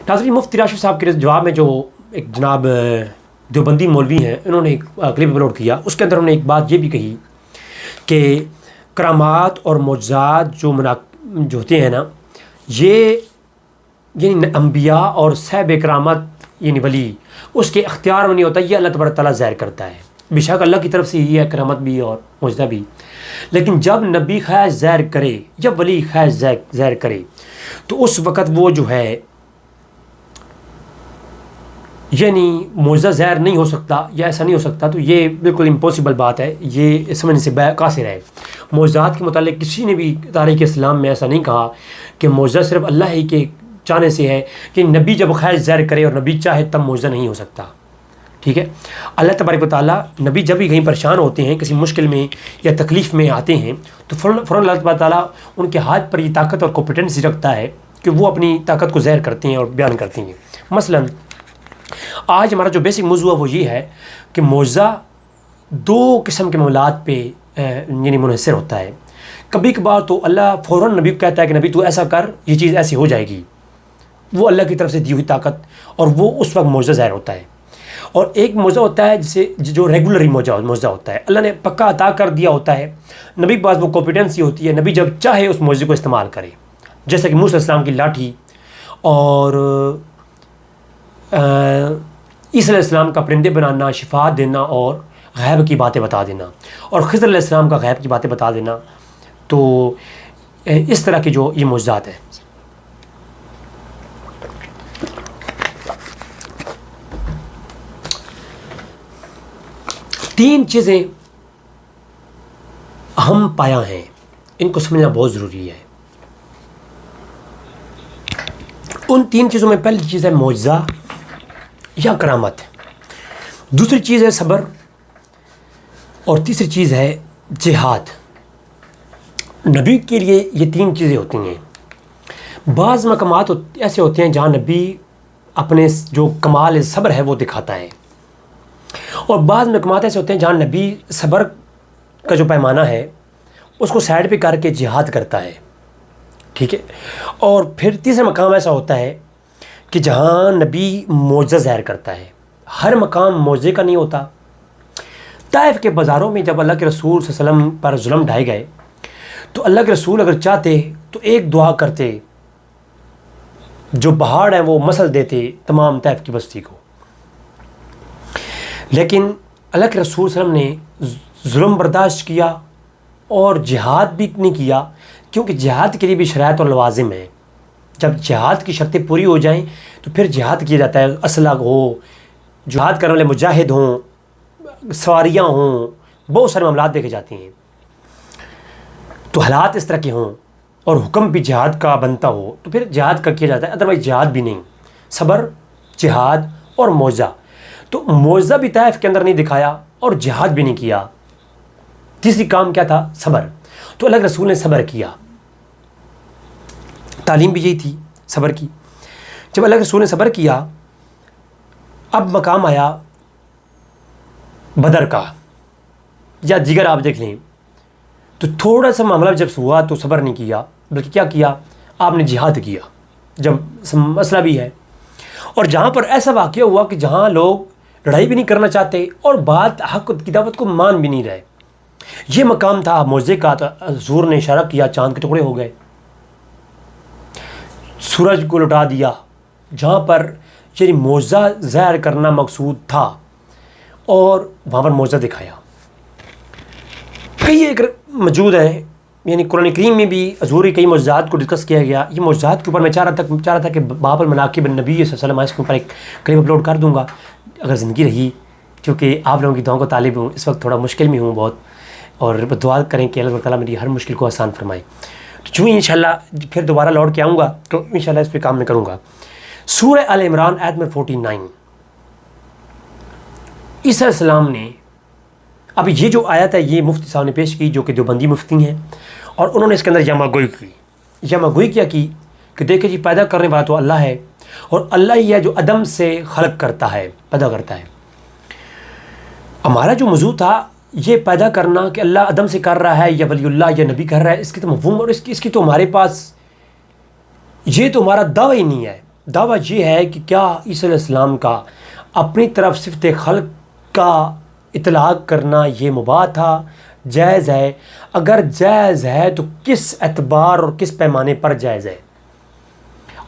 ناظرین، مفتی راشد صاحب کے جواب میں جو ایک جناب دیوبندی مولوی ہیں، انہوں نے ایک کلپ اپلوڈ کیا، اس کے اندر انہوں نے ایک بات یہ بھی کہی کہ کرامات اور معجزات جو ہوتے ہیں نا، یہ یعنی انبیاء اور صاحب کرامت یعنی ولی اس کے اختیار میں نہیں ہوتا، یہ اللہ تبارک تعالیٰ ظاہر کرتا ہے۔ بے شک اللہ کی طرف سے ہی ہے کرامت بھی اور معجزہ بھی، لیکن جب نبی خیر ظاہر کرے، جب ولی خیر ظاہر کرے، تو اس وقت وہ جو ہے یعنی معجزہ ظاہر نہیں ہو سکتا یا ایسا نہیں ہو سکتا، تو یہ بالکل امپاسبل بات ہے، یہ سمجھنے سے قاصر ہے۔ معجزات کے متعلق کسی نے بھی تاریخ اسلام میں ایسا نہیں کہا کہ معجزہ صرف اللہ ہی کے چاہنے سے ہے، کہ نبی جب خیر ظاہر کرے اور نبی چاہے تب معجزہ نہیں ہو سکتا، ٹھیک ہے۔ اللہ تبارک و تعالیٰ نبی جب بھی کہیں پریشان ہوتے ہیں، کسی مشکل میں یا تکلیف میں آتے ہیں، تو فوراً اللہ تبارک و تعالیٰ ان کے ہاتھ پر یہ طاقت اور کمپیٹنسی رکھتا ہے کہ وہ اپنی طاقت کو ظاہر کرتے ہیں اور بیان کرتے ہیں۔ مثلاً آج ہمارا جو بیسک موضوع ہے وہ یہ ہے کہ معجزہ دو قسم کے معاملات پہ یعنی منحصر ہوتا ہے۔ کبھی کبھار تو اللہ فوراً نبی کو کہتا ہے کہ نبی تو ایسا کر، یہ چیز ایسی ہو جائے گی، وہ اللہ کی طرف سے دی ہوئی طاقت، اور وہ اس وقت معجزہ ظاہر ہوتا ہے۔ اور ایک معجزہ ہوتا ہے جسے جو ریگولری معجزہ ہوتا ہے، اللہ نے پکا عطا کر دیا ہوتا ہے، نبی کے پاس وہ کمپیٹنسی ہوتی ہے، نبی جب چاہے اس معجزے کو استعمال کرے، جیسے کہ موسیٰ علیہ السلام کی لاٹھی اور عیسیٰ علیہ السلام کا پرندے بنانا، شفا دینا اور غیب کی باتیں بتا دینا، اور خضر علیہ السلام کا غیب کی باتیں بتا دینا۔ تو اس طرح کے جو یہ معجزات ہیں۔ تین چیزیں اہم پایا ہیں، ان کو سمجھنا بہت ضروری ہے۔ ان تین چیزوں میں پہلی چیز ہے معجزہ یا کرامت، دوسری چیز ہے صبر، اور تیسری چیز ہے جہاد۔ نبی کے لیے یہ تین چیزیں ہوتی ہیں۔ بعض مقامات ایسے ہوتے ہیں جہاں نبی اپنے جو کمال صبر ہے وہ دکھاتا ہے، اور بعض مقامات ایسے ہوتے ہیں جہاں نبی صبر کا جو پیمانہ ہے اس کو سائڈ پہ کر کے جہاد کرتا ہے، ٹھیک ہے۔ اور پھر تیسرا مقام ایسا ہوتا ہے کہ جہاں نبی معجزہ ظاہر کرتا ہے۔ ہر مقام معجزے کا نہیں ہوتا۔ طائف کے بازاروں میں جب اللہ کے رسول صلی اللہ علیہ وسلم پر ظلم ڈھائے گئے، تو اللہ کے رسول اگر چاہتے تو ایک دعا کرتے، جو پہاڑ ہیں وہ مسل دیتے تمام طائف کی بستی کو، لیکن اللہ کے رسول صلی اللہ علیہ وسلم نے ظلم برداشت کیا اور جہاد بھی نہیں کیا، کیونکہ جہاد کے لیے بھی شرائط اور لوازم ہیں۔ جب جہاد کی شرطیں پوری ہو جائیں تو پھر جہاد کیا جاتا ہے، اسلحہ ہو، جہاد کرنے والے مجاہد ہوں، سواریاں ہوں، بہت سارے معاملات دیکھے جاتے ہیں، تو حالات اس طرح کے ہوں اور حکم بھی جہاد کا بنتا ہو تو پھر جہاد کا کیا جاتا ہے، ادروائز جہاد بھی نہیں۔ صبر، جہاد اور معجزہ، تو معجزہ بھی طائف کے اندر نہیں دکھایا اور جہاد بھی نہیں کیا۔ تیسری کام کیا تھا؟ صبر۔ تو اللہ کے رسول نے صبر کیا، تعلیم بھی یہی تھی صبر کی۔ جب اللہ کے رسول نے صبر کیا، اب مقام آیا بدر کا یا دیگر، آپ دیکھ لیں تو تھوڑا سا معاملہ جب ہوا تو صبر نہیں کیا، بلکہ کیا کیا؟ آپ نے جہاد کیا، جب مسئلہ بھی ہے۔ اور جہاں پر ایسا واقعہ ہوا کہ جہاں لوگ لڑائی بھی نہیں کرنا چاہتے اور بات حق کی دعوت کو مان بھی نہیں رہے، یہ مقام تھا معجزے کا۔ تو حضور نے اشارہ کیا، چاند کے ٹکڑے ہو گئے، سورج کو لٹا دیا، جہاں پر یعنی معجزہ ظاہر کرنا مقصود تھا، اور وہاں پر معجزہ دکھایا۔ کئی ایک موجود ہیں، یعنی قرآن کریم میں بھی حضور کئی معجزات کو ڈسکس کیا گیا۔ یہ معجزات کے اوپر میں چاہ رہا تھا کہ باب المناقب النبی صلی اللہ علیہ وسلم اس کے اوپر ایک کلپ اپلوڈ کر دوں گا اگر زندگی رہی، کیونکہ آپ لوگوں کی دعاؤں کو طالب ہوں، اس وقت تھوڑا مشکل میں ہوں بہت، اور دعا کریں کہ اللہ تعالیٰ میری ہر مشکل کو آسان فرمائے۔ تو چونکہ انشاءاللہ پھر دوبارہ لوٹ کے آؤں گا تو انشاءاللہ اس پہ کام میں کروں گا۔ سورہ آل عمران آیت نمبر 49، عیسیٰ علیہ السلام نے، اب یہ جو آیت ہے یہ مفتی صاحب نے پیش کی جو کہ دیوبندی مفتی ہیں، اور انہوں نے اس کے اندر یما گوئی کی۔ یما گوئی کیا کی کہ دیکھیں جی، پیدا کرنے والا تو اللہ ہے، اور اللہ ہی ہے جو عدم سے خلق کرتا ہے، پیدا کرتا ہے۔ ہمارا جو موضوع تھا یہ پیدا کرنا کہ اللہ عدم سے کر رہا ہے یا ولی اللہ یا نبی کر رہا ہے، اس کی تو مفہوم اور اس کی تو ہمارے پاس، یہ تو ہمارا دعویٰ ہی نہیں ہے۔ دعویٰ یہ ہے کہ کیا عیسیٰ علیہ السلام کا اپنی طرف صفت خلق کا اطلاق کرنا یہ مباح تھا، جائز ہے؟ اگر جائز ہے تو کس اعتبار اور کس پیمانے پر جائز ہے؟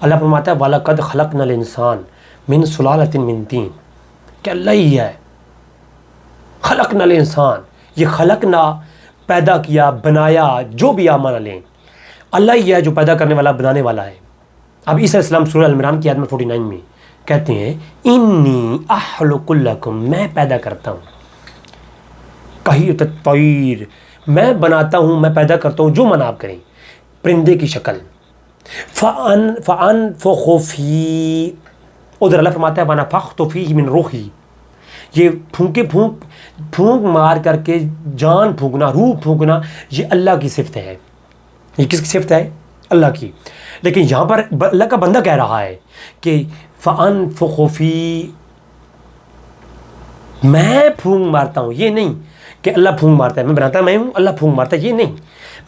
اللہ فرماتا ہے وَلَقَدْ خَلَقْنَا الْإِنسَانَ مِنْ سُلَالَةٍ مِنْ طِينٍ، کہ اللہ ہی ہے خلقنا الانسان، یہ خلقنا پیدا کیا، بنایا، جو بھی آپ مانا لیں، اللہ ہی ہے جو پیدا کرنے والا، بنانے والا ہے۔ اب عیسیٰ علیہ السلام سورہ العمران کی آیت نمبر 49 میں کہتے ہیں انی اخلق لکم، میں پیدا کرتا ہوں، کہیۃ الطیر، میں بناتا ہوں، میں پیدا کرتا ہوں جو من آپ کریں، پرندے کی شکل، فانفخ فی، ادھر اللہ فرماتا ہے ونفخت فیہ من روحی، یہ پھونک مار کر کے جان پھونکنا، روح پھونکنا، یہ اللہ کی صفت ہے۔ یہ کس کی صفت ہے؟ اللہ کی۔ لیکن یہاں پر اللہ کا بندہ کہہ رہا ہے کہ فَأَنفُخُ فِي، میں پھونک مارتا ہوں، یہ نہیں کہ اللہ پھونک مارتا ہے، میں بناتا میں ہوں، اللہ پھونک مارتا ہے، یہ نہیں،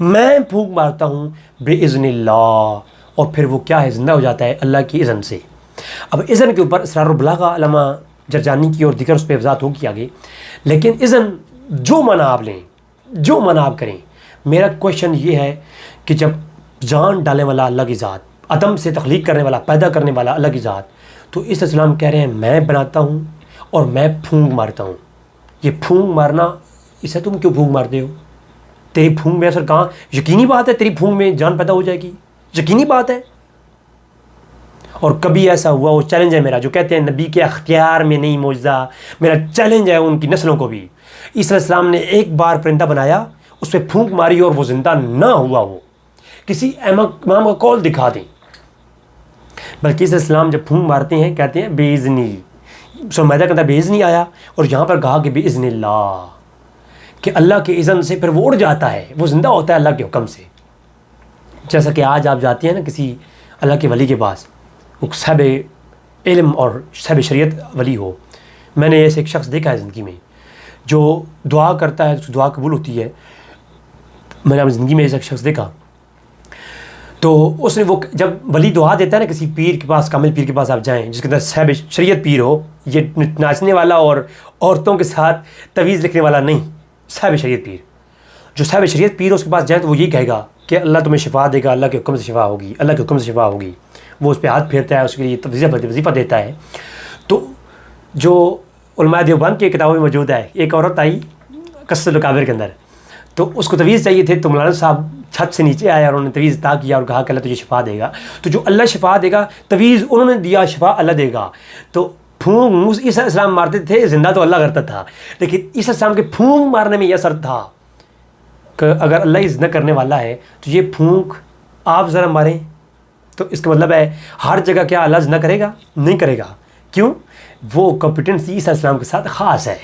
میں پھونک مارتا ہوں بِإِذْنِ اللَّهِ، اور پھر وہ کیا ہے؟ زندہ ہو جاتا ہے اللہ کی اذن سے۔ اب اذن کے اوپر اسرار البلاغہ علامہ جرجانی کی اور دیگر اس پہ وضاحت ہوگی آگے، لیکن اذن جو معنی آپ لیں، جو معنی آپ کریں، میرا کویشچن یہ ہے کہ جب جان ڈالنے والا اللہ کی ذات، عدم سے تخلیق کرنے والا، پیدا کرنے والا اللہ کی ذات، تو اس اسلام کہہ رہے ہیں میں بناتا ہوں اور میں پھونک مارتا ہوں۔ یہ پھونک مارنا، اسے تم کیوں پھونک مارتے ہو؟ تیری پھونک میں اثر کہاں؟ یقینی بات ہے تیری پھونک میں جان پیدا ہو جائے گی، یقینی بات ہے۔ اور کبھی ایسا ہوا، وہ چیلنج ہے میرا، جو کہتے ہیں نبی کے اختیار میں نہیں معجزہ، میرا چیلنج ہے ان کی نسلوں کو بھی، عیسیٰ علیہ السلام نے ایک بار پرندہ بنایا، اس پہ پھونک ماری اور وہ زندہ نہ ہوا، وہ کسی امام کا قول دکھا دیں۔ بلکہ عیسیٰ علیہ السلام جب پھونک مارتے ہیں کہتے ہیں بِإِذْنِی، سورہ مائدہ کے اندر بِإِذْنِی آیا، اور یہاں پر کہا کہ بِإِذْنِ اللہ، کہ اللہ کے اذن سے پھر وہ اڑ جاتا ہے، وہ زندہ ہوتا ہے اللہ کے حکم سے۔ جیسا کہ آج آپ جاتے ہیں نا کسی اللہ کے ولی کے پاس، وہ صاحب علم اور صاحب شریعت ولی ہو، میں نے ایسے ایک شخص دیکھا ہے زندگی میں جو دعا کرتا ہے، دعا قبول ہوتی ہے، میں نے اپنی زندگی میں ایسا ایک شخص دیکھا، تو اس نے وہ جب ولی دعا دیتا ہے نا کسی پیر کے پاس، کامل پیر کے پاس آپ جائیں جس کے اندر صاحب شریعت پیر ہو، یہ ناچنے والا اور عورتوں کے ساتھ تویز لکھنے والا نہیں، صاحب شریعت پیر، جو صاحب شریعت پیر اس کے پاس جائیں تو وہ یہی کہے گا کہ اللہ تمہیں شفا دے گا، اللہ کے حکم سے شفا ہوگی، اللہ کے حکم سے شفا ہوگی، وہ اس پہ ہاتھ پھیرتا ہے، اس کے لیے وظیفہ دیتا ہے۔ تو جو علماء دیوبند کی کتابوں میں موجود ہے، ایک عورت آئی قصۃ الکابر کے اندر، تو اس کو تویز چاہیے تھے، تو مولانا صاحب چھت سے نیچے آئے اور انہوں نے تویز عطا کیا اور کہا کہ اللہ تجھے شفا دے گا، تو جو اللہ شفا دے گا، تویز انہوں نے دیا، شفا اللہ دے گا، تو پھونک عیسیٰ علیہ السلام مارتے تھے، زندہ تو اللہ کرتا تھا، لیکن عیسیٰ علیہ السلام کے پھونک مارنے میں یہ اثر تھا کہ اگر اللہ زندہ کرنے والا ہے تو یہ پھونک آپ ذرا ماریں، تو اس کا مطلب ہے ہر جگہ کیا اللہ زندہ کرے گا؟ نہیں کرے گا۔ کیوں؟ وہ کمپیٹنسی عیسیٰ علیہ السلام کے ساتھ خاص ہے۔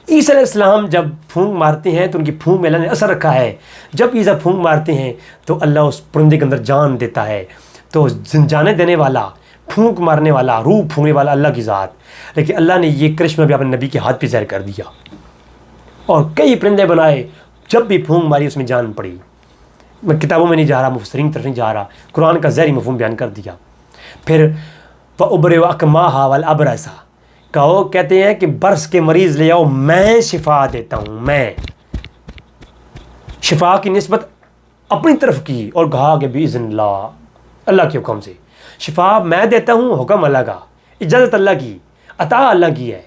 عیسیٰ علیہ السلام جب پھونک مارتے ہیں تو ان کی پھونک میں اللہ نے اثر رکھا ہے، جب عیسیٰ پھونک مارتے ہیں تو اللہ اس پرندے کے اندر جان دیتا ہے، تو جانے دینے والا، پھونک مارنے والا، روح پھونکنے والا اللہ کی ذات، لیکن اللہ نے یہ کرشمہ بھی اپنے نبی کے ہاتھ پہ ظاہر کر دیا، اور کئی پرندے بنائے، جب بھی پھونک ماری اس میں جان پڑی۔ میں کتابوں میں نہیں جا رہا، مفسرین کی طرف نہیں جا رہا، قرآن کا ظاہری مفہوم بیان کر دیا۔ پھر وَأُبْرِئُ الْأَكْمَحَ وَالْأَبْرَصَ، کہو کہتے ہیں کہ برس کے مریض لے آؤ، میں شفا دیتا ہوں، میں شفا کی نسبت اپنی طرف کی، اور کہا کہ بِإِذْنِ اللہ، اللہ کے حکم سے شفا میں دیتا ہوں، حکم اللہ کا، اجازت اللہ کی، عطا اللہ کی ہے۔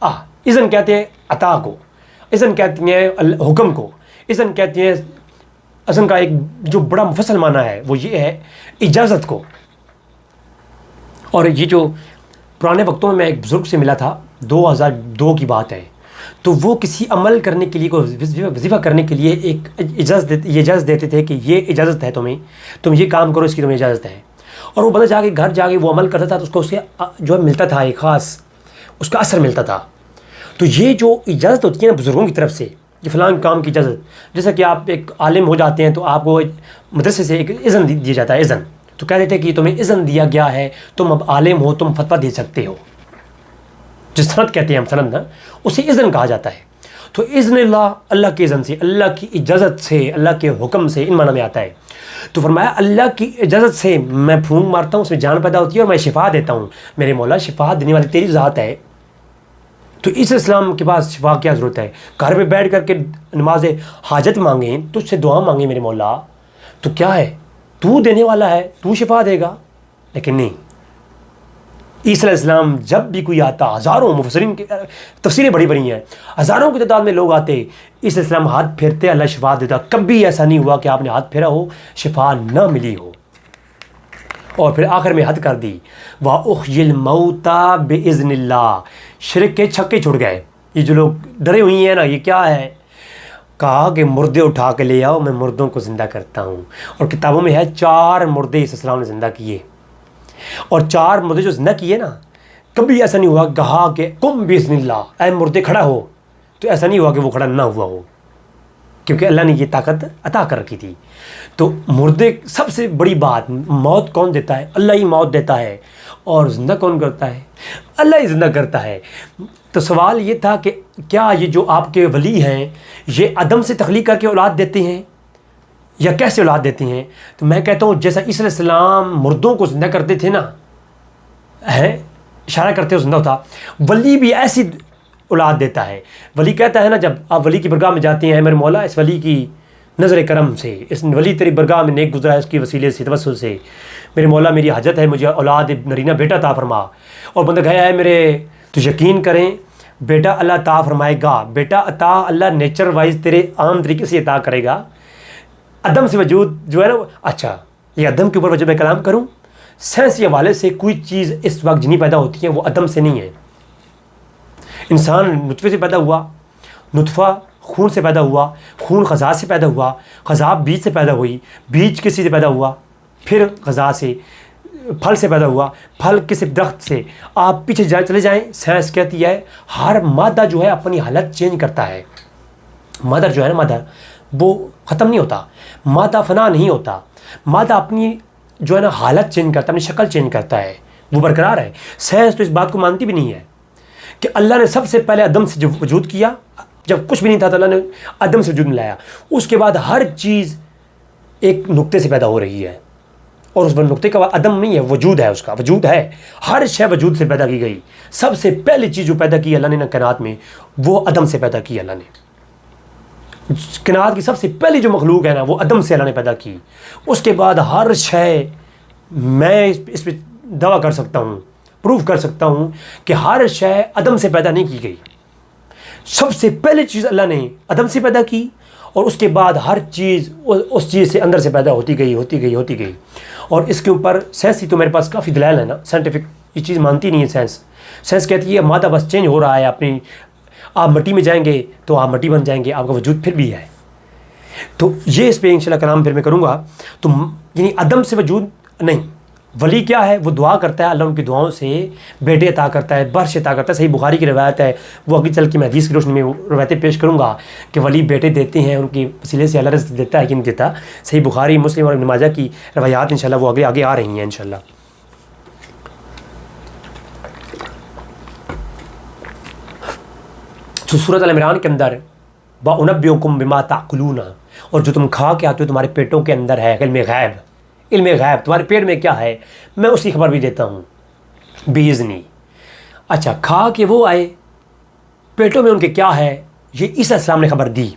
اذن کہتے ہیں عطا کو، اذن کہتے ہیں حکم کو، اذن کہتے ہیں، اذن کا ایک جو بڑا مفصل معنی ہے وہ یہ ہے اجازت کو۔ اور یہ جو پرانے وقتوں میں ایک بزرگ سے ملا تھا، 2002 کی بات ہے، تو وہ کسی عمل کرنے کے لیے، کوئی وظیفہ کرنے کے لیے ایک اجازت دیتے تھے کہ یہ اجازت ہے تمہیں، تم یہ کام کرو، اس کی تمہیں اجازت ہے، اور وہ بندہ جا کے گھر جا کے وہ عمل کرتا تھا تو اس کو اسے جو ہے ملتا تھا، ایک خاص اس کا اثر ملتا تھا۔ تو یہ جو اجازت ہوتی ہے نا بزرگوں کی طرف سے، یہ فلاں کام کی اجازت، جیسا کہ آپ ایک عالم ہو جاتے ہیں تو آپ کو مدرسے سے ایک اذن دیا جاتا ہے، اذن، تو کہہ دیتے ہیں کہ تمہیں اذن دیا گیا ہے، تم اب عالم ہو، تم فتویٰ دے سکتے ہو، جس سند کہتے ہیں ہم سند، اسے اذن کہا جاتا ہے۔ تو اذن اللہ، اللہ کے اذن سے، اللہ کی اجازت سے، اللہ کے حکم سے، ان معنی میں آتا ہے۔ تو فرمایا اللہ کی اجازت سے میں پھونک مارتا ہوں، اس میں جان پیدا ہوتی ہے اور میں شفا دیتا ہوں۔ میرے مولا شفا دینے والی تیری ذات ہے، تو اس اسلام کے پاس شفا کیا ضرورت ہے؟ گھر پہ بیٹھ کر کے نماز حاجت مانگیں، تجھ سے دعا مانگیں میرے مولا، تو کیا ہے، تو دینے والا ہے، تو شفا دے گا۔ لیکن نہیں، عیسیٰ علیہ السلام جب بھی کوئی آتا، ہزاروں مفسرین کی تفسیریں بڑی بڑی ہیں، ہزاروں کی تعداد میں لوگ آتے، عیسیٰ علیہ السلام ہاتھ پھیرتے، اللہ شفا دیتا۔ کبھی ایسا نہیں ہوا کہ آپ نے ہاتھ پھیرا ہو شفا نہ ملی ہو۔ اور پھر آخر میں حد کر دی، وَأُحْيِي الْمَوْتَى بِإِذْنِ اللَّهِ، شرک کے چھکے چھڑ گئے۔ یہ جو لوگ ڈرے ہوئی ہیں نا، یہ کیا ہے؟ کہا کہ مردے اٹھا کے لے آؤ، میں مردوں کو زندہ کرتا ہوں۔ اور کتابوں میں ہے 4 مردے عیسیٰ السلام نے زندہ کیے، اور 4 مردے جو زندہ کیے نا، کبھی ایسا نہیں ہوا کہا کہ قم بِإِذْنِ اللَّهِ، اے مردے کھڑا ہو، تو ایسا نہیں ہوا کہ وہ کھڑا نہ ہوا ہو، کیونکہ اللہ نے یہ طاقت عطا کر رکھی تھی۔ تو مردے، سب سے بڑی بات، موت کون دیتا ہے؟ اللہ ہی موت دیتا ہے، اور زندہ کون کرتا ہے؟ اللہ ہی زندہ کرتا ہے۔ تو سوال یہ تھا کہ کیا یہ جو آپ کے ولی ہیں یہ عدم سے تخلیق کر کے اولاد دیتے ہیں یا کیسے اولاد دیتے ہیں؟ تو میں کہتا ہوں جیسا عیسیٰ علیہ السلام مردوں کو زندہ کرتے تھے نا، ہے اشارہ کرتے ہو زندہ ہوتا، ولی بھی ایسی اولاد دیتا ہے۔ ولی کہتا ہے نا، جب آپ ولی کی برگاہ میں جاتے ہیں، میرے مولا اس ولی کی نظر کرم سے، اس ولی تیری برگاہ میں نیک گزرا ہے، اس کی وسیلے سے توسل سے میرے مولا میری حاجت ہے، مجھے اولاد نرینہ بیٹا عطا فرما۔ اور بندہ گیا ہے میرے، تو یقین کریں بیٹا اللہ عطا فرمائے گا۔ بیٹا عطا اللہ نیچر وائز تیرے عام طریقے سے عطا کرے گا، عدم سے وجود جو ہے نا۔ اچھا، یہ عدم کے اوپر جب میں کلام کروں، سائنسی حوالے سے کوئی چیز اس وقت جنہیں پیدا ہوتی ہے وہ عدم سے نہیں ہے۔ انسان نطفے سے پیدا ہوا، نطفہ خون سے پیدا ہوا، خون غذا سے پیدا ہوا، غذا بیج سے پیدا ہوئی، بیج کسی سے پیدا ہوا، پھر غذا سے، پھل سے پیدا ہوا، پھل کسی درخت سے۔ آپ پیچھے چلے جائیں، سائنس کہتی ہے ہر مادہ جو ہے اپنی حالت چینج کرتا ہے۔ مادر جو ہے نا، مادر وہ ختم نہیں ہوتا، مادہ فنا نہیں ہوتا، مادہ اپنی جو ہے نا حالت چینج کرتا ہے، اپنی شکل چینج کرتا ہے، وہ برقرار ہے۔ سائنس تو اس بات کو مانتی بھی نہیں ہے کہ اللہ نے سب سے پہلے عدم سے جو وجود کیا، جب کچھ بھی نہیں تھا تو اللہ نے عدم سے وجود میں لایا، اس کے بعد ہر چیز ایک نقطے سے پیدا ہو رہی ہے، اور اس نقطے کا عدم نہیں ہے، وجود ہے، اس کا وجود ہے، ہر شے وجود سے پیدا کی گئی۔ سب سے پہلی چیز جو پیدا کی اللہ نے کائنات میں، وہ عدم سے پیدا کی اللہ نے۔ کائنات کی سب سے پہلی جو مخلوق ہے نا، وہ عدم سے اللہ نے پیدا کی۔ اس کے بعد ہر شے، میں اس پہ دعویٰ کر سکتا ہوں، پروف کر سکتا ہوں کہ ہر شے عدم سے پیدا نہیں کی گئی۔ سب سے پہلی چیز اللہ نے عدم سے پیدا کی، اور اس کے بعد ہر چیز اس چیز سے اندر سے پیدا ہوتی گئی ہوتی گئی ہوتی گئی۔ اور اس کے اوپر سائنس ہی تو میرے پاس کافی دلائل ہے نا، سائنٹیفک یہ چیز مانتی نہیں ہے سائنس۔ سائنس کہتی ہے مادہ بس چینج ہو رہا ہے اپنی، آپ مٹی میں جائیں گے تو آپ مٹی بن جائیں گے، آپ کا وجود پھر بھی ہے۔ تو یہ اس پہ انشاءاللہ کلام پھر میں کروں گا۔ تو یعنی عدم سے وجود نہیں، ولی کیا ہے، وہ دعا کرتا ہے، اللہ ان کی دعاؤں سے بیٹے عطا کرتا ہے، برش عطا کرتا ہے۔ صحیح بخاری کی روایت ہے، وہ آگے چل کے میں حدیث کی روشنی میں روایتیں پیش کروں گا کہ ولی بیٹے دیتے ہیں، ان کی وسیلے سے اللہ رزق دیتا ہے کہ نہیں دیتا۔ صحیح بخاری، مسلم اور ابن ماجہ کی روایات انشاءاللہ وہ آگے آ رہی ہیں انشاءاللہ۔ تو سورۃ ال عمران کے اندر وَأُنَبِّئُكُم بِمَا تَأْكُلُونَ، اور جو تم کھا کے آتے ہو تمہارے پیٹوں کے اندر ہے، علم غیب، علم غیب تمہارے پیٹ میں کیا ہے میں اس کی خبر بھی دیتا ہوں بِإِذْنِی۔ اچھا، کھا کے وہ آئے، پیٹوں میں ان کے کیا ہے، یہ عیسیٰ علیہ السلام نے خبر دی۔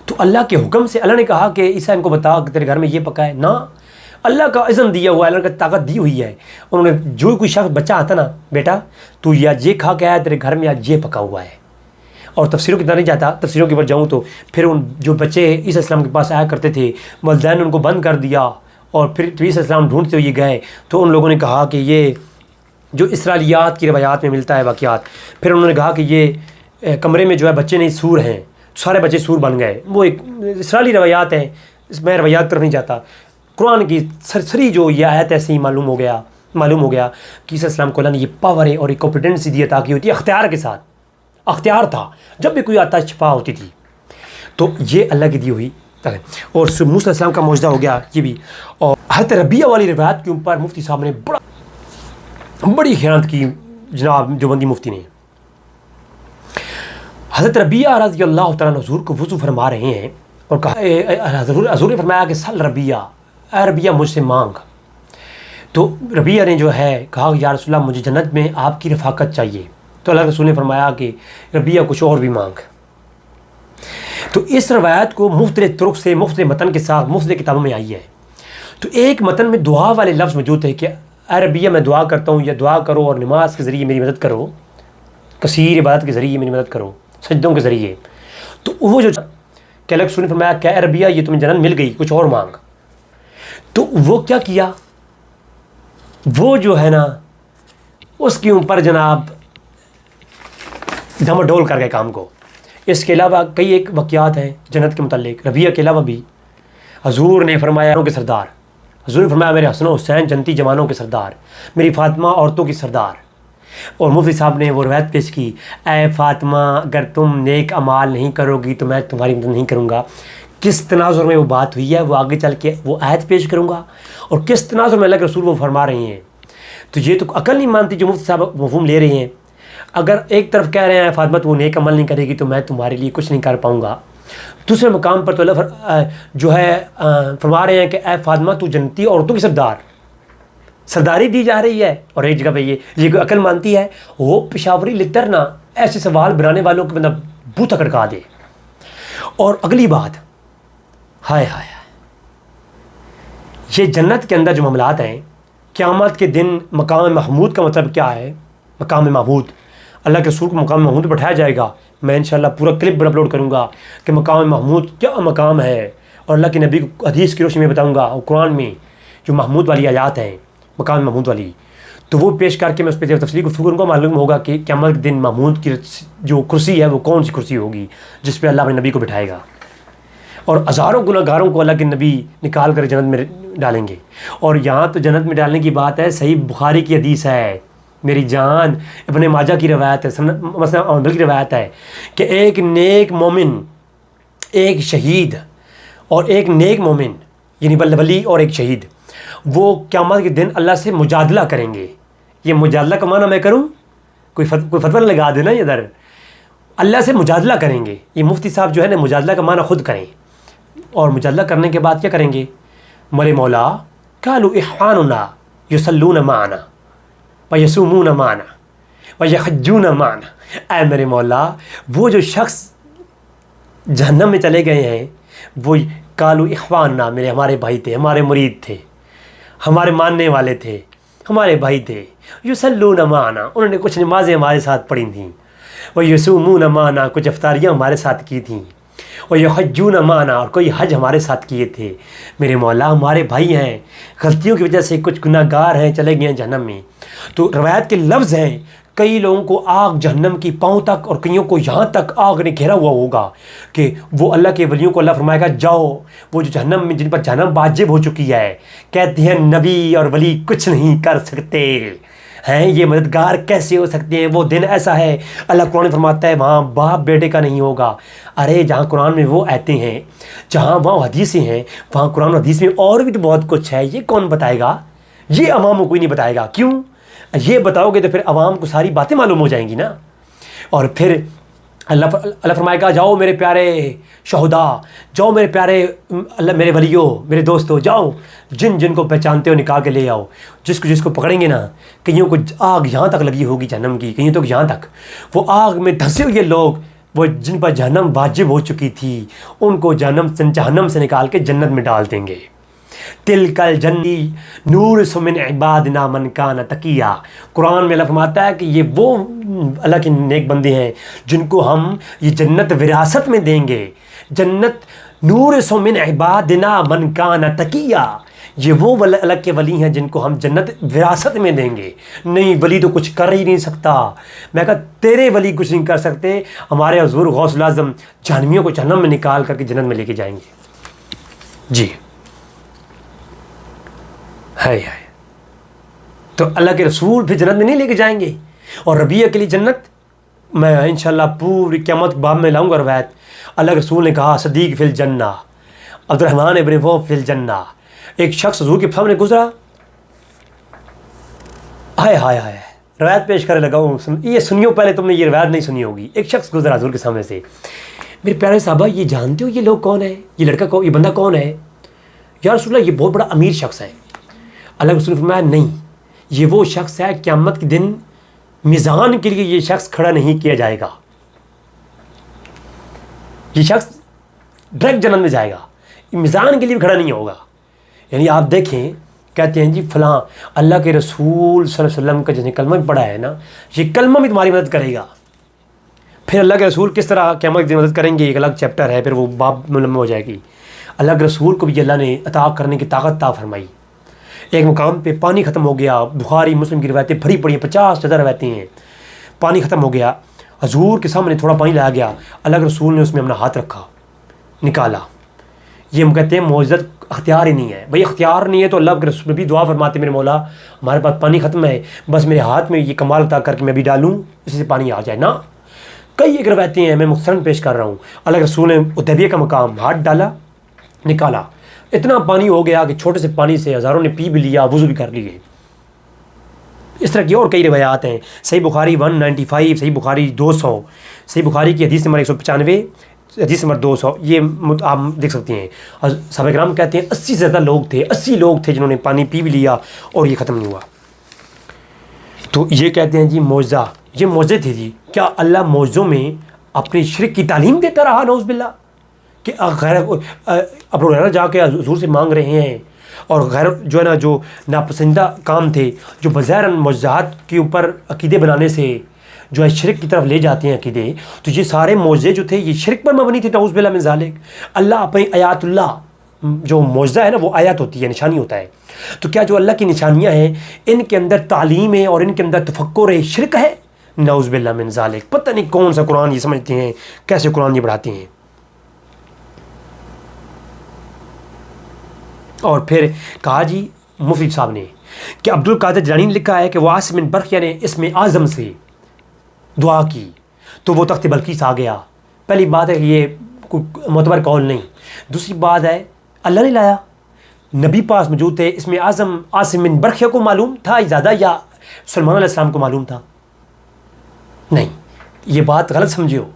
تو اللہ کے حکم سے اللہ نے کہا کہ عیسیٰ ان کو بتا کہ تیرے گھر میں یہ پکا ہے، نہ، اللہ کا اذن دیا ہوا ہے، اللہ کا طاقت دی ہوئی ہے۔ انہوں نے جو کوئی شخص بچہ آتا نا، بیٹا تو یا یہ کھا کے آیا تیرے گھر میں، آج یہ پکا ہوا ہے۔ اور تفسیروں کی طرح نہیں جاتا، تفسیروں کے اوپر جاؤں تو پھر ان جو بچے عیسیٰ علیہ السلام کے پاس آیا کرتے تھے، والدین نے ان کو بند کر دیا، اور پھر عیسیٰ علیہ السلام ڈھونڈتے ہوئے گئے تو ان لوگوں نے کہا کہ یہ جو اسرائیلیات کی روایات میں ملتا ہے واقعات، پھر انہوں نے کہا کہ یہ کمرے میں جو ہے بچے نہیں سور ہیں، سارے بچے سور بن گئے۔ وہ ایک اسرائیلی روایات ہیں، اس میں روایات طرف نہیں جاتا، قرآن کی سرسری جو یہ آیت ایسے ہی معلوم ہو گیا کہ عیسیٰ علیہ السلام کو اللہ نے یہ پاور ہے اور ایک کمپیٹنسی دی عطا کی ہوتی ہے، اختیار کے ساتھ، اختیار تھا، جب بھی کوئی آتا شفا ہوتی تھی۔ تو یہ اللہ کی دی ہوئی ہے۔ اور موسیٰ علیہ السلام کا معجزہ ہو گیا یہ بھی۔ اور حضرت ربیعہ والی روایت کے اوپر مفتی صاحب نے بڑی خیانت کی، جناب دیوبندی مفتی نے۔ حضرت ربیعہ رضی اللہ تعالیٰ عنہ حضور کو وضو فرما رہے ہیں، اور کہا حضور نے فرمایا کہ سل ربیہ، اے ربیہ مجھ سے مانگ. تو ربیہ نے جو ہے کہا یا رسول اللہ مجھے جنت میں آپ کی رفاقت چاہیے. تو اللہ رسول نے فرمایا کہ ربیہ کچھ اور بھی مانگ. تو اس روایت کو مختلف طرق سے مختلف متن کے ساتھ مختلف کتابوں میں آئی ہے. تو ایک متن میں دعا والے لفظ موجود ہے کہ اے ربیہ میں دعا کرتا ہوں، یا دعا کرو اور نماز کے ذریعے میری مدد کرو، کثیر عبادت کے ذریعے میری مدد کرو، سجدوں کے ذریعے. تو وہ جو کہ اللہ رسول نے فرمایا کہ اے ربیہ یہ تمہیں جنت مل گئی، کچھ اور مانگ. تو وہ کیا کیا، وہ جو ہے نا اس کے اوپر جناب دھم ڈول کر گئے کام کو. اس کے علاوہ کئی ایک واقعات ہیں جنت کے متعلق. ربیہ کے علاوہ بھی حضور نے فرمایا کے سردار، حضور نے فرمایا میرے حسن و حسین جنتی جوانوں کے سردار، میری فاطمہ عورتوں کی سردار. اور مفتی صاحب نے وہ روایت پیش کی، اے فاطمہ اگر تم نیک اعمال نہیں کرو گی تو میں تمہاری مدد نہیں کروں گا. کس تناظر میں وہ بات ہوئی ہے وہ آگے چل کے وہ آیت پیش کروں گا، اور کس تناظر میں اللہ کے رسول وہ فرما رہے ہیں. تو یہ تو عقل نہیں مانتی جو مفتی صاحب مفہوم لے رہے ہیں. اگر ایک طرف کہہ رہے ہیں فاطمہ تو وہ نیک عمل نہیں کرے گی تو میں تمہارے لیے کچھ نہیں کر پاؤں گا، دوسرے مقام پر تو اللہ جو ہے فرما رہے ہیں کہ اے فاطمہ تو جنتی عورتوں کی سرداری دی جا رہی ہے. اور ایک جگہ پہ یہ کوئی عقل مانتی ہے؟ وہ پشاوری لتر نا ایسے سوال بنانے والوں کو بندہ بوتھا کڑکا دے. اور اگلی بات، ہائے ہائے یہ جنت کے اندر جو معاملات ہیں، قیامت کے دن مقام محمود کا مطلب کیا ہے؟ مقام محمود، اللہ کے رسول کو مقام محمود پہ بٹھایا جائے گا. میں انشاءاللہ پورا کلپ اپلوڈ کروں گا کہ مقام محمود کیا مقام ہے، اور اللہ کے نبی کو حدیث کی روشنی میں بتاؤں گا. اور قرآن میں جو محمود والی آیات ہیں مقام محمود والی، تو وہ پیش کر کے میں اس پہ تفصیلی گفتگو کروں گا. معلوم ہوگا کہ قیامت کے دن محمود کی جو کرسی ہے وہ کون سی کرسی ہوگی جس پہ اللہ اپنے نبی کو بٹھائے گا. اور ہزاروں گناہگاروں کو اللہ کے نبی نکال کر جنت میں ڈالیں گے. اور یہاں تو جنت میں ڈالنے کی بات ہے، صحیح بخاری کی حدیث ہے میری جان، ابن ماجہ کی روایت ہے، مثلا احمد کی روایت ہے کہ ایک نیک مومن، ایک شہید اور ایک نیک مومن یعنی ولی اور ایک شہید، وہ قیامت کے دن اللہ سے مجادلہ کریں گے. یہ مجادلہ کا معنی میں کروں؟ کوئی فتویٰ لگا دینا ادھر. اللہ سے مجادلہ کریں گے. یہ مفتی صاحب جو ہے نا مجادلہ کا معنی خود کریں، اور مجادلہ کرنے کے بعد کیا کریں گے؟ مرے مولا قالوا اخواننا یصلون معنا ویصومون معنا ویحجون معنا. اے میرے مولا وہ جو شخص جہنم میں چلے گئے ہیں وہ قالوا اخواننا، ہمارے بھائی تھے، ہمارے مرید تھے، ہمارے ماننے والے تھے، ہمارے بھائی تھے. یصلون معنا، انہوں نے کچھ نمازیں ہمارے ساتھ پڑھی تھیں. ویصومون معنا، کچھ افطاریاں ہمارے ساتھ کی تھیں. ویحجون معنا، اور کوئی حج ہمارے ساتھ کیے تھے. میرے مولا ہمارے بھائی ہیں، غلطیوں کی وجہ سے کچھ گناہ گار ہیں، چلے گئے ہیں جہنم میں. تو روایت کے لفظ ہیں، کئی لوگوں کو آگ جہنم کی پاؤں تک اور کئیوں کو یہاں تک آگ نے گھیرا ہوا ہوگا کہ وہ اللہ کے ولیوں کو اللہ فرمائے گا جاؤ. وہ جو جہنم میں جن پر جہنم واجب ہو چکی ہے، کہتے ہیں نبی اور ولی کچھ نہیں کر سکتے ہیں، یہ مددگار کیسے ہو سکتے ہیں؟ وہ دن ایسا ہے، اللہ قرآن فرماتا ہے وہاں باپ بیٹے کا نہیں ہوگا. ارے جہاں قرآن میں وہ آیتیں ہیں، جہاں وہاں حدیثیں ہیں، وہاں قرآن و حدیث میں اور بھی تو بہت کچھ ہے. یہ کون بتائے گا؟ یہ عوام کو کوئی نہیں بتائے گا. کیوں؟ یہ بتاؤ گے تو پھر عوام کو ساری باتیں معلوم ہو جائیں گی نا. اور پھر اللہ فرمائے گا جاؤ میرے پیارے شہدا، جاؤ میرے پیارے اللہ، میرے ولیوں، میرے دوستوں، جاؤ جن کو پہچانتے ہو نکال کے لے آؤ. جس کو پکڑیں گے نا، کئیوں کو آگ یہاں تک لگی ہوگی جہنم کی، کئیوں تو یہاں تک وہ آگ میں دھنسے ہوئے لوگ، وہ جن پر جہنم واجب ہو چکی تھی، ان کو جہنم سے نکال کے جنت میں ڈال دیں گے. تلک الجنتی نورث من عبادنا من کان تقیا. قرآن میں اللہ فرماتا ہے کہ یہ وہ اللہ کے نیک بندے ہیں جن کو ہم یہ جنت وراثت میں دیں گے. جنت نورث من عبادنا من کان تقیا، یہ وہ اللہ کے ولی ہیں جن کو ہم جنت وراثت میں دیں گے. نہیں ولی تو کچھ کر ہی نہیں سکتا. میں کہا تیرے ولی کچھ نہیں کر سکتے، ہمارے حضور غوث الاعظم جہنمیوں کو جہنم میں نکال کر کے جنت میں لے کے جائیں گے. جی ہے. تو اللہ کے رسول پھر جنت میں نہیں لے کے جائیں گے. اور ربیہ کے لیے جنت میں انشاءاللہ پوری قیامت باب میں لاؤں گا روایت. اللہ کے رسول نے کہا صدیق فی الجنہ، عبد الرحمن ابن ووف فی الجنہ. ایک شخص حضور کے سامنے گزرا، ہائے ہائے ہائے روایت پیش کرنے لگا ہوں. یہ سنیو، پہلے تم نے یہ روایت نہیں سنی ہوگی. ایک شخص گزرا حضور کے سامنے سے، میرے پیارے صحابہ یہ جانتے ہو یہ لوگ کون ہے، یہ لڑکا کون، یہ بندہ کون ہے؟ یا رسول اللہ یہ بہت بڑا امیر شخص ہے۔ اللہ رسول نے فرمایا نہیں، یہ وہ شخص ہے قیامت کے دن میزان کے لیے یہ شخص کھڑا نہیں کیا جائے گا، یہ شخص ڈائریکٹ جنت میں جائے گا، میزان کے لیے بھی کھڑا نہیں ہوگا۔ یعنی آپ دیکھیں، کہتے ہیں جی فلاں اللہ کے رسول صلی اللہ علیہ وسلم کا جس نے کلمہ بھی پڑھا ہے نا، یہ کلمہ بھی تمہاری مدد کرے گا۔ پھر اللہ کے رسول کس طرح قیامت کی مدد کریں گے، ایک الگ چیپٹر ہے، پھر وہ باب ملم ہو جائے گی۔ اللہ کے رسول کو بھی اللہ نے عطا کرنے کی طاقت عطا فرمائی۔ ایک مقام پہ پانی ختم ہو گیا، بخاری مسلم کی روایتیں بھری پڑی ہیں، 50 زیادہ روایتیں ہیں، پانی ختم ہو گیا، حضور کے سامنے تھوڑا پانی لایا گیا، اللہ کے رسول نے اس میں اپنا ہاتھ رکھا، نکالا۔ یہ ہم کہتے ہیں معجزت اختیار ہی نہیں ہے، بھائی اختیار نہیں ہے تو اللہ کے رسول بھی دعا فرماتے میرے مولا ہمارے پاس پانی ختم ہے، بس میرے ہاتھ میں یہ کمال عطا کر کے میں بھی ڈالوں اسی سے پانی آ جائے نا۔ کئی ایک روایتیں ہیں، میں مختصراً پیش کر رہا ہوں۔ اللہ کے رسول نے حدیبیہ کا مقام، ہاتھ ڈالا، نکالا، اتنا پانی ہو گیا کہ چھوٹے سے پانی سے ہزاروں نے پی بھی لیا، وضو بھی کر لیے۔ اس طرح کی اور کئی روایات ہیں۔ صحیح بخاری 195، صحیح بخاری 200، صحیح بخاری کی حدیث نمبر 195، حدیث نمبر 200، یہ آپ دیکھ سکتے ہیں۔ صحابہ کرام کہتے ہیں 80 سے زیادہ لوگ تھے، 80 لوگ تھے جنہوں نے پانی پی بھی لیا اور یہ ختم نہیں ہوا۔ تو یہ کہتے ہیں جی معجزہ، یہ معجزے تھے جی۔ کیا اللہ معجزوں میں اپنی شرک کی تعلیم دیتا رہا؟ نعوذ باللہ، کہ غیر ابو ہریرہ جا کے حضور سے مانگ رہے ہیں، اور غیر جو ہے نا جو ناپسندیدہ کام تھے، جو بظاہر معجزات کے اوپر عقیدے بنانے سے جو ہے شرک کی طرف لے جاتے ہیں عقیدے، تو یہ سارے معجزے جو تھے یہ شرک پر مبنی تھے، نعوذ باللہ من ذالک۔ اللہ اپنی آیات، اللہ جو معجزہ ہے نا وہ آیات ہوتی ہے، نشانی ہوتا ہے، تو کیا جو اللہ کی نشانیاں ہیں ان کے اندر تعلیم ہے اور ان کے اندر تفکر ہے، شرک ہے؟ نعوذ باللہ من ذالک۔ پتہ نہیں کون سا قرآن یہ سمجھتے ہیں، کیسے قرآن یہ پڑھاتے ہیں۔ اور پھر کہا جی مفتی صاحب نے کہ عبد القادر جیلانی نے لکھا ہے کہ وہ عاصم بن برقیہ نے اسم اعظم سے دعا کی تو وہ تخت بلقیس آ گیا۔ پہلی بات ہے کہ یہ کوئی معتبر قول نہیں۔ دوسری بات ہے اللہ نے لایا، نبی پاس موجود تھے، اسم اعظم عاصم بن برقیہ کو معلوم تھا زیادہ یا سلمان علیہ السلام کو معلوم تھا؟ نہیں، یہ بات غلط سمجھے ہو۔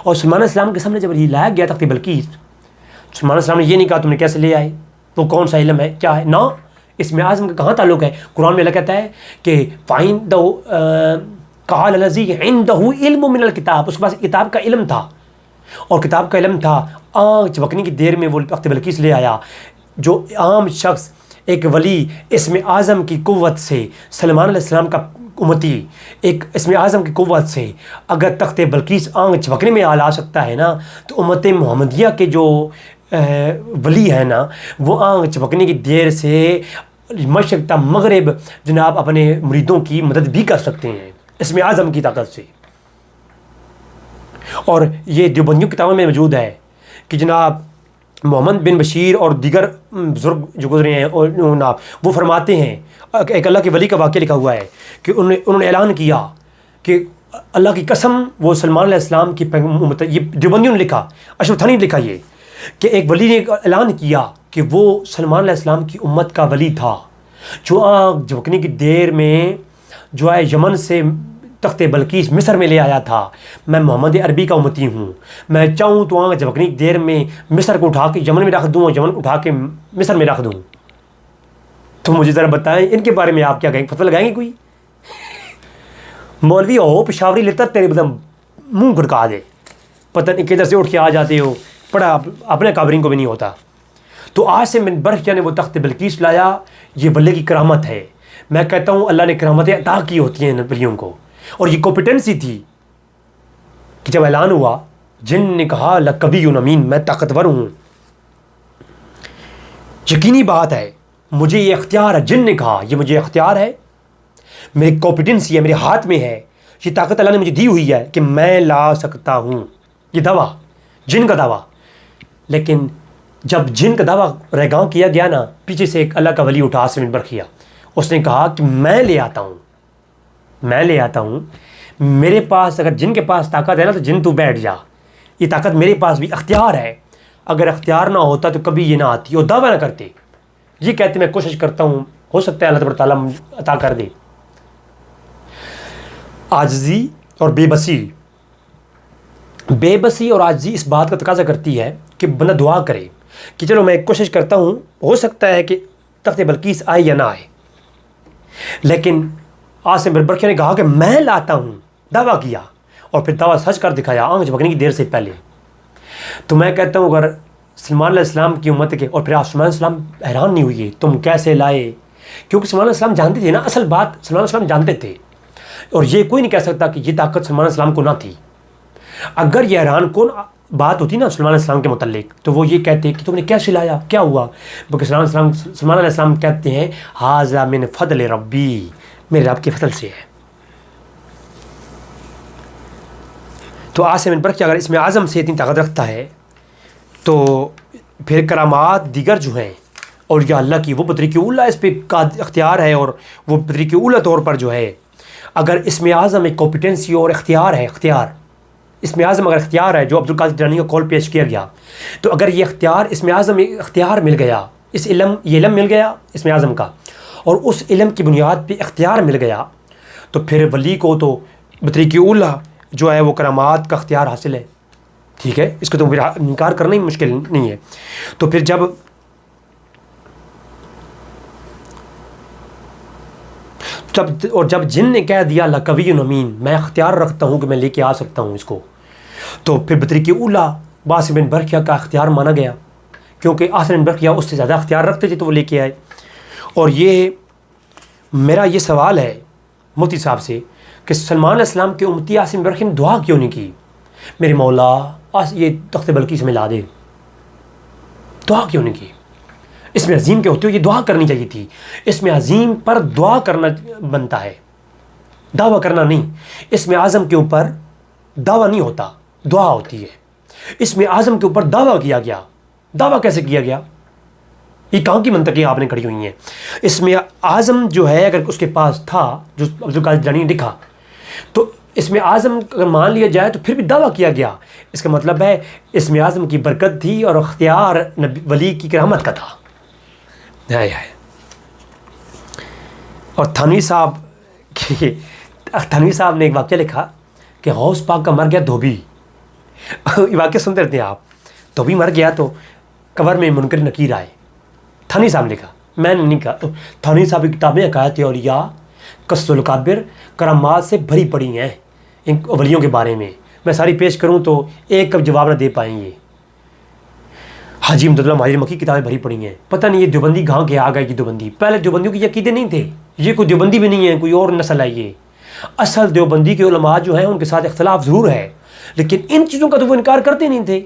اور سلمان علیہ السلام کے سامنے جب یہ لایا گیا تخت بلقیس، سلمان علیہ السلام نے یہ نہیں کہا تم نے کیسے لے آئے، وہ کون سا علم ہے، کیا ہے، نہ اس میں اعظم کا کہاں تعلق ہے۔ قرآن میں اللہ کہتا ہے کہ قال الذی عنده علم من الکتاب، اس کے پاس کتاب کا علم تھا، اور کتاب کا علم تھا، آنکھ جھپکنے کی دیر میں وہ تخت بلقیس لے آیا۔ جو عام شخص، ایک ولی اسم اعظم کی قوت سے، سلمان علیہ السلام کا امتی ایک اسم اعظم کی قوت سے اگر تخت بلقیس آنکھ جھپکنے میں لا سکتا ہے نا، تو امت محمدیہ کے جو ولی ہے نا، وہ آنکھ جھپکنے کی دیر سے مشرق تا مغرب جناب اپنے مریدوں کی مدد بھی کر سکتے ہیں اسم اعظم کی طاقت سے۔ اور یہ دیوبندیوں کتابوں میں موجود ہے کہ جناب محمد بن بشیر اور دیگر بزرگ جو گزرے ہیں وہ فرماتے ہیں، ایک اللہ کے ولی کا واقعہ لکھا ہوا ہے کہ انہوں نے اعلان کیا کہ اللہ کی قسم وہ سلمان علیہ السلام کی یہ دیوبندیوں نے لکھا، اشرف تھانی نے لکھا یہ، کہ ایک ولی نے اعلان کیا کہ وہ سلمان علیہ السلام کی امت کا ولی تھا، جو آنکھ جھپکنے کی دیر میں جو ہے یمن سے تخت بلقیس مصر میں لے آیا تھا۔ میں محمد عربی کا امتی ہوں، میں چاہوں تو آنکھ جھپکنے کی دیر میں مصر کو اٹھا کے یمن میں رکھ دوں اور یمن اٹھا کے مصر میں رکھ دوں۔ تو مجھے ذرا بتائیں ان کے بارے میں آپ کیا کہیں، فتویٰ لگائیں گے کوئی؟ مولوی ہو پشاوری لیتا تیرے مطلب منہ گھڑکا دے، پتہ نہیں کدھر سے اٹھ کے آ جاتے ہو، پڑا اپنے کابرنگ کو بھی نہیں ہوتا۔ تو آج سے من برقیہ نے وہ تخت بلقیس لایا، یہ ولی کی کرامت ہے۔ میں کہتا ہوں اللہ نے کرامتیں عطا کی ہوتی ہیں ولیوں کو، اور یہ کمپیٹنسی تھی کہ جب اعلان ہوا جن نے کہا لقوی امین، میں طاقتور ہوں، یقینی بات ہے مجھے یہ اختیار ہے، جن نے کہا یہ مجھے اختیار ہے، میری کمپیٹنسی ہے، میرے ہاتھ میں ہے، یہ طاقت اللہ نے مجھے دی ہوئی ہے کہ میں لا سکتا ہوں، یہ دعویٰ جن کا دعویٰ۔ لیکن جب جن کا دعویٰ رہگاں کیا گیا نا، پیچھے سے ایک اللہ کا ولی اٹھا عاصم بن برقیہ، اس نے کہا کہ میں لے آتا ہوں، میرے پاس اگر جن کے پاس طاقت ہے نا تو جن تو بیٹھ جا، یہ طاقت میرے پاس بھی، اختیار ہے، اگر اختیار نہ ہوتا تو کبھی یہ نہ آتی اور دعویٰ نہ کرتے۔ یہ کہتے میں کوشش کرتا ہوں، ہو سکتا ہے اللہ تعالیٰ عطا کر دے۔ عاجزی اور بے بسی بے بسی اور عاجزی اس بات کا تقاضا کرتی ہے کہ بندہ دعا کرے کہ چلو میں کوشش کرتا ہوں، ہو سکتا ہے کہ تخت بلقیس آئے یا نہ آئے، لیکن عاصم بن برقیہ نے کہا کہ میں لاتا ہوں، دعویٰ کیا اور پھر دعویٰ سچ کر دکھایا آنکھ جھپکنے کی دیر سے پہلے۔ تو میں کہتا ہوں اگر سلمان علیہ السلام کی امت کے، اور پھر آپ سلمان علیہ السلام حیران نہیں ہوئے تم کیسے لائے، کیونکہ سلمان علیہ السلام جانتے تھے نا، اصل بات سلمان علیہ السلام جانتے تھے، اور یہ کوئی نہیں کہہ سکتا کہ یہ طاقت سلمان علیہ السلام کو نہ تھی۔ اگر یہ حیران کون بات ہوتی نا سلمان علیہ السلام کے متعلق، تو وہ یہ کہتے کہ تم نے کیسے لایا، کیا ہوا، بلکہ سلمان علیہ السلام کہتے ہیں ھذا من فضل ربی، میرے رب کے فضل سے ہے۔ تو عاصم بن برقیہ اگر اس میں اعظم سے اتنی طاقت رکھتا ہے تو پھر کرامات دیگر جو ہیں اولیاء اللہ کی، وہ بطریق اولیٰ اس پہ اختیار ہے، اور وہ بطریق اولیٰ طور پر جو ہے اگر اس میں اعظم ایک کمپیٹنسی اور اختیار ہے، اس میں اعظم اگر اختیار ہے جو عبد القادر جیلانی کا قول پیش کیا گیا، تو اگر یہ اختیار اس میں اعظم اختیار مل گیا، یہ علم مل گیا اس میں اعظم کا، اور اس علم کی بنیاد پہ اختیار مل گیا، تو پھر ولی کو تو بطریق اولیٰ جو ہے وہ کرامات کا اختیار حاصل ہے، ٹھیک ہے، اس کو تو پھر انکار کرنا ہی مشکل نہیں ہے۔ تو پھر جب جن نے کہہ دیا لقوی امین، میں اختیار رکھتا ہوں کہ میں لے کے آ سکتا ہوں اس کو، تو پھر بطریق اولیٰ عاصم بن برقیہ کا اختیار مانا گیا، کیونکہ عاصم بن برقیہ اس سے زیادہ اختیار رکھتے تھے تو وہ لے کے آئے۔ اور یہ میرا یہ سوال ہے مفتی صاحب سے کہ سلمان علیہ السلام کے امتی عاصم بن برقیہ نے دعا کیوں نہیں کی، میرے مولا یہ تخت بلقیس میں لا دے، دعا کیوں نہیں کی؟ اس میں عظیم کے ہوتے ہوئے یہ دعا کرنی چاہیے تھی، اس میں عظیم پر دعا کرنا بنتا ہے، دعویٰ کرنا نہیں۔ اس میں اعظم کے اوپر دعویٰ نہیں ہوتا، دعا ہوتی ہے۔ اس میں اعظم کے اوپر دعویٰ کیا گیا، دعویٰ کیسے کیا گیا؟ یہ کہاں کی منطقیں آپ نے کھڑی ہوئی ہیں؟ اس میں اعظم جو ہے اگر اس کے پاس تھا، جو عبد القادر جیلانی نے لکھا، تو اس میں اعظم اگر مان لیا جائے تو پھر بھی دعویٰ کیا گیا، اس کا مطلب ہے اس میں اعظم کی برکت تھی اور اختیار ولی کی کرامت کا تھا۔ اور تھانوی صاحب نے ایک واقعہ لکھا کہ غوث پاک کا مر گیا دھوبی، یہ واقعہ سنتے رہتے ہیں آپ، دھوبی مر گیا تو قبر میں منکر نکیر آئے، تھانوی صاحب نے لکھا، میں نے نہیں کہا، تو تھانوی صاحب کی کتابیں عقائد اولیاء قصص الاکابر کرامات سے بھری پڑی ہیں ان ولیوں کے بارے میں ساری پیش کروں تو ایک کب جواب نہ دے پائیں گے۔ حاجی امداد اللہ مہاجر مکی کی کتابیں بھری پڑی ہیں، پتہ نہیں یہ دیوبندی کہاں کے آ گئے، کہ دیوبندی پہلے دیوبندیوں کے عقیدے نہیں تھے، یہ کوئی دیوبندی بھی نہیں ہے، کوئی اور نسل ہے یہ، اصل دیوبندی کے علماء جو ہیں ان کے ساتھ اختلاف ضرور ہے، لیکن ان چیزوں کا تو وہ انکار کرتے نہیں تھے۔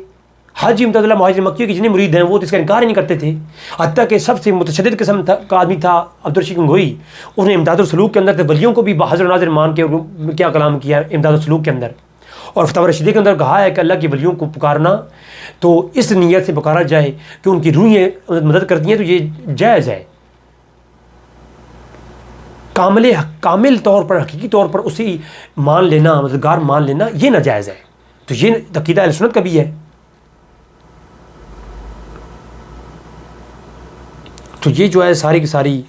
حاجی امداد اللہ مہاجر مکی کے جتنے مرید ہیں وہ تو اس کا انکار ہی نہیں کرتے تھے، حتیٰ کہ سب سے متشدد قسم کا آدمی تھا عبدالرشید گنگوئی، اس نے امداد السلوک کے اندر ولیوں کو بھی حاضر ناظر مان کے کیا کلام کیا ہے امداد السلوک کے اندر، اور فتاوی رشیدہ کے اندر کہا ہے کہ اللہ کی ولیوں کو پکارنا تو اس نیت سے پکارا جائے کہ ان کی روحیں مدد کرتی ہیں، تو یہ جائز ہے، کامل طور پر حقیقی طور پر اسی مان لینا، مددگار مان لینا یہ ناجائز ہے، تو یہ عقیدہ اہل سنت کا بھی ہے۔ تو یہ جو ہے ساری کی ساری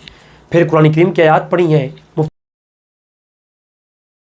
پھر قرآن کریم کی آیات پڑھی ہیں